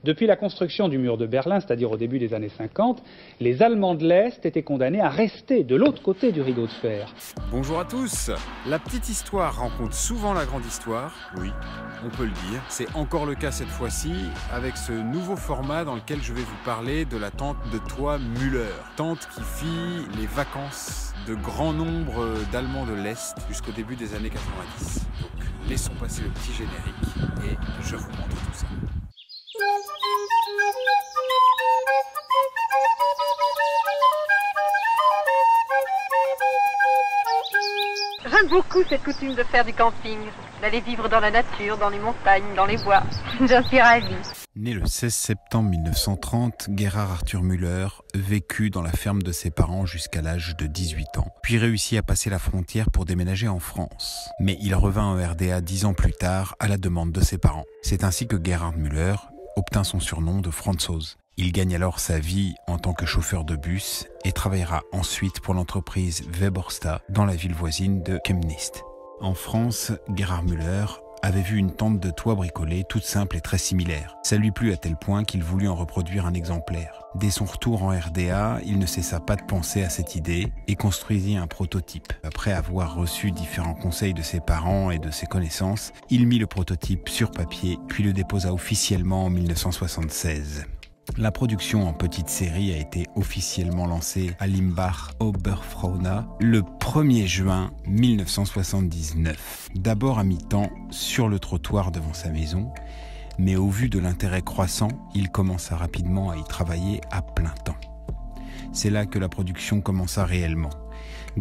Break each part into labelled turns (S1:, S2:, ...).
S1: Depuis la construction du mur de Berlin, c'est-à-dire au début des années 50, les Allemands de l'Est étaient condamnés à rester de l'autre côté du rideau de fer.
S2: Bonjour à tous. La petite histoire rencontre souvent la grande histoire, oui, on peut le dire. C'est encore le cas cette fois-ci avec ce nouveau format dans lequel je vais vous parler de la tente de toit Müller. Tente qui fit les vacances de grand nombre d'Allemands de l'Est jusqu'au début des années 90. Donc laissons passer le petit générique et je vous montre tout ça.
S3: J'aime beaucoup cette coutume de faire du camping, d'aller vivre dans la nature, dans les montagnes, dans les bois. J'en suis ravie.
S2: Né le 16 septembre 1930, Gerhard Arthur Müller vécut dans la ferme de ses parents jusqu'à l'âge de 18 ans, puis réussit à passer la frontière pour déménager en France. Mais il revint en RDA 10 ans plus tard à la demande de ses parents. C'est ainsi que Gerhard Müller obtint son surnom de Franzose. Il gagne alors sa vie en tant que chauffeur de bus et travaillera ensuite pour l'entreprise Webersta dans la ville voisine de Chemnitz. En France, Gerhard Müller avait vu une tente de toit bricolée toute simple et très similaire. Ça lui plut à tel point qu'il voulut en reproduire un exemplaire. Dès son retour en RDA, il ne cessa pas de penser à cette idée et construisit un prototype. Après avoir reçu différents conseils de ses parents et de ses connaissances, il mit le prototype sur papier puis le déposa officiellement en 1976. La production en petite série a été officiellement lancée à Limbach, Oberfrohna, le 1er juin 1979. D'abord à mi-temps sur le trottoir devant sa maison, mais au vu de l'intérêt croissant, il commença rapidement à y travailler à plein temps. C'est là que la production commença réellement.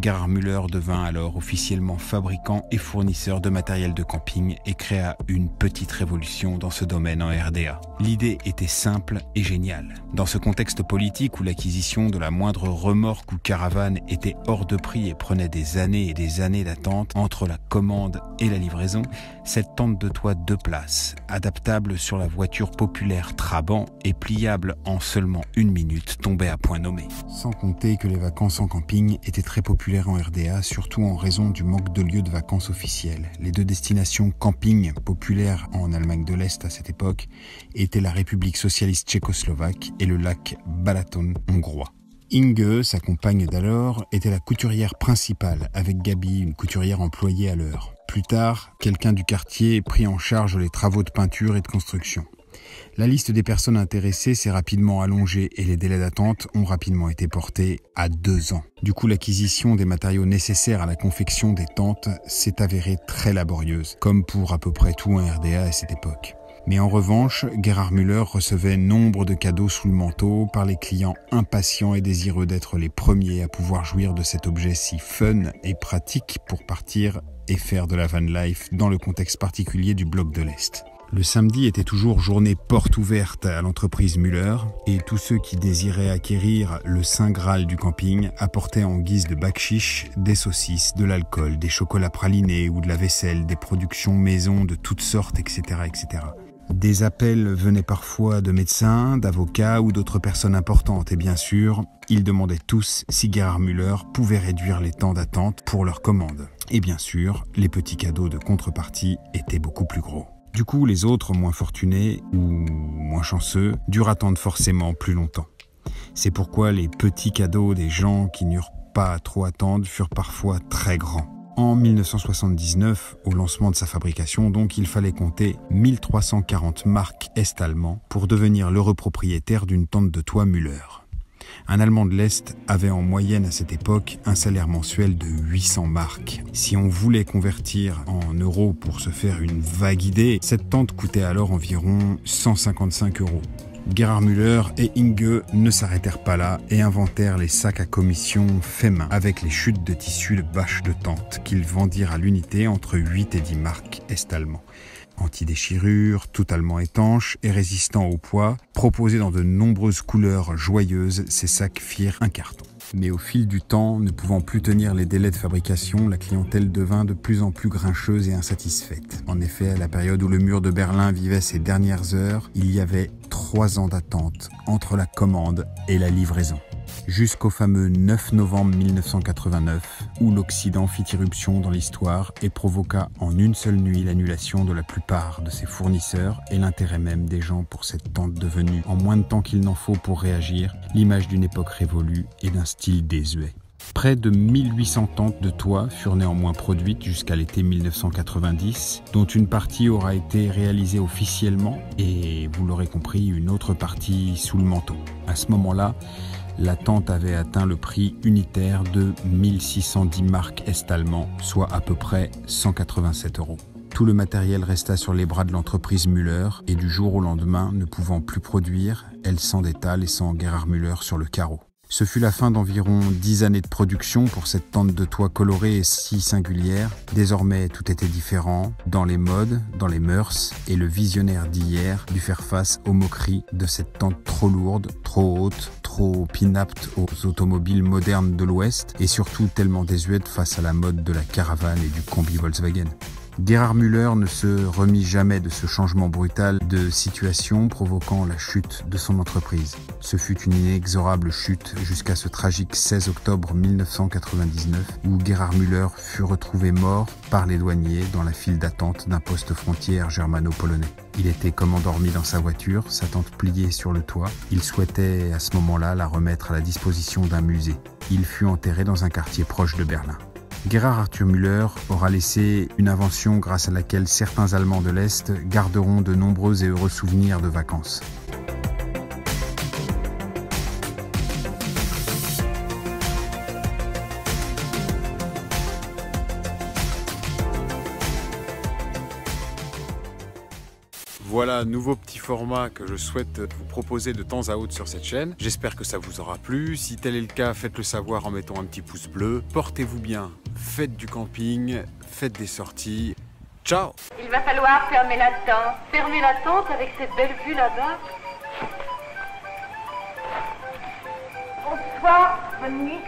S2: Gerhard Müller devint alors officiellement fabricant et fournisseur de matériel de camping et créa une petite révolution dans ce domaine en RDA. L'idée était simple et géniale. Dans ce contexte politique où l'acquisition de la moindre remorque ou caravane était hors de prix et prenait des années et des années d'attente entre la commande et la livraison, cette tente de toit 2 places, adaptable sur la voiture populaire Trabant et pliable en seulement 1 minute, tombait à point nommé. Sans compter que les vacances en camping étaient très populaires en RDA, surtout en raison du manque de lieux de vacances officiels. Les 2 destinations camping populaires en Allemagne de l'Est à cette époque étaient la République socialiste tchécoslovaque et le lac Balaton hongrois. Inge, sa compagne d'alors, était la couturière principale, avec Gabi, une couturière employée à l'heure. Plus tard, quelqu'un du quartier prit en charge les travaux de peinture et de construction. La liste des personnes intéressées s'est rapidement allongée et les délais d'attente ont rapidement été portés à 2 ans. Du coup, l'acquisition des matériaux nécessaires à la confection des tentes s'est avérée très laborieuse, comme pour à peu près tout en RDA à cette époque. Mais en revanche, Gerhard Müller recevait nombre de cadeaux sous le manteau par les clients impatients et désireux d'être les premiers à pouvoir jouir de cet objet si fun et pratique pour partir et faire de la van life dans le contexte particulier du bloc de l'Est. Le samedi était toujours journée porte ouverte à l'entreprise Müller et tous ceux qui désiraient acquérir le saint graal du camping apportaient en guise de bakchich des saucisses, de l'alcool, des chocolats pralinés ou de la vaisselle, des productions maison de toutes sortes, etc., etc. Des appels venaient parfois de médecins, d'avocats ou d'autres personnes importantes et bien sûr, ils demandaient tous si Gerhard Müller pouvait réduire les temps d'attente pour leurs commandes. Et bien sûr, les petits cadeaux de contrepartie étaient beaucoup plus gros. Du coup, les autres moins fortunés ou moins chanceux durent attendre forcément plus longtemps. C'est pourquoi les petits cadeaux des gens qui n'eurent pas à trop attendre furent parfois très grands. En 1979, au lancement de sa fabrication, donc, il fallait compter 1340 marks est-allemands pour devenir l'heureux propriétaire d'une tente de toit Müller. Un Allemand de l'Est avait en moyenne à cette époque un salaire mensuel de 800 marks. Si on voulait convertir en euros pour se faire une vague idée, cette tente coûtait alors environ 155 €. Gerhard Müller et Inge ne s'arrêtèrent pas là et inventèrent les sacs à commission fait main avec les chutes de tissu de bâche de tente qu'ils vendirent à l'unité entre 8 et 10 marks est-allemands. Anti-déchirure, totalement étanches et résistants au poids, proposés dans de nombreuses couleurs joyeuses, ces sacs firent un carton. Mais au fil du temps, ne pouvant plus tenir les délais de fabrication, la clientèle devint de plus en plus grincheuse et insatisfaite. En effet, à la période où le mur de Berlin vivait ses dernières heures, il y avait 3 ans d'attente entre la commande et la livraison. jusqu'au fameux 9 novembre 1989, où l'Occident fit irruption dans l'histoire et provoqua en une seule nuit l'annulation de la plupart de ses fournisseurs et l'intérêt même des gens pour cette tente devenue, en moins de temps qu'il n'en faut pour réagir, l'image d'une époque révolue et d'un style désuet. Près de 1800 tentes de toit furent néanmoins produites jusqu'à l'été 1990, dont une partie aura été réalisée officiellement et, vous l'aurez compris, une autre partie sous le manteau. À ce moment-là, la tente avait atteint le prix unitaire de 1610 marks est-allemands, soit à peu près 187 €. Tout le matériel resta sur les bras de l'entreprise Müller et du jour au lendemain, ne pouvant plus produire, elle s'endetta, laissant Gerhard Müller sur le carreau. Ce fut la fin d'environ 10 années de production pour cette tente de toit colorée et si singulière. Désormais, tout était différent, dans les modes, dans les mœurs, et le visionnaire d'hier dut faire face aux moqueries de cette tente trop lourde, trop haute, trop inapte aux automobiles modernes de l'Ouest, et surtout tellement désuète face à la mode de la caravane et du combi Volkswagen. Gerhard Müller ne se remit jamais de ce changement brutal de situation provoquant la chute de son entreprise. Ce fut une inexorable chute jusqu'à ce tragique 16 octobre 1999 où Gerhard Müller fut retrouvé mort par les douaniers dans la file d'attente d'un poste frontière germano-polonais. Il était comme endormi dans sa voiture, sa tente pliée sur le toit. Il souhaitait à ce moment-là la remettre à la disposition d'un musée. Il fut enterré dans un quartier proche de Berlin. Gerhard Arthur Müller aura laissé une invention grâce à laquelle certains Allemands de l'Est garderont de nombreux et heureux souvenirs de vacances.
S4: Voilà, nouveau petit format que je souhaite vous proposer de temps à autre sur cette chaîne. J'espère que ça vous aura plu. Si tel est le cas, faites-le savoir en mettant un petit pouce bleu. Portez-vous bien, faites du camping, faites des sorties. Ciao!
S3: Il va falloir fermer la tente. Fermer la tente avec cette belle vue là-bas. Bonsoir, bonne nuit.